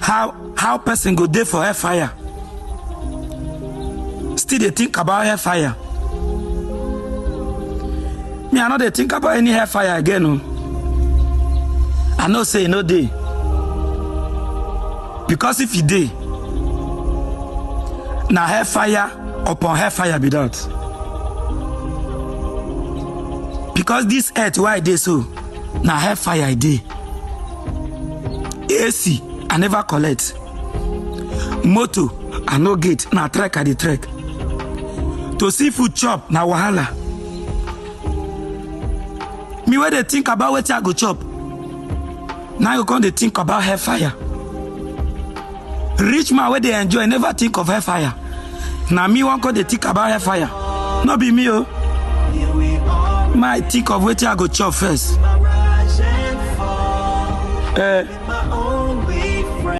how person go there for hellfire? Still they think about hellfire. Me, I know they think about any hellfire again. No. I know say no day. Because if you day, now hellfire upon hellfire be that. Because this earth why they so, now hellfire day. AC I never collect. Moto I no get. Now trek I the trek. To see food chop na wahala. Me where they think about what I go chop. Now you come they think about hellfire. Rich man where they enjoy never think of hellfire. Now me one come they think about hellfire. No be me oh. My think of what I go chop first.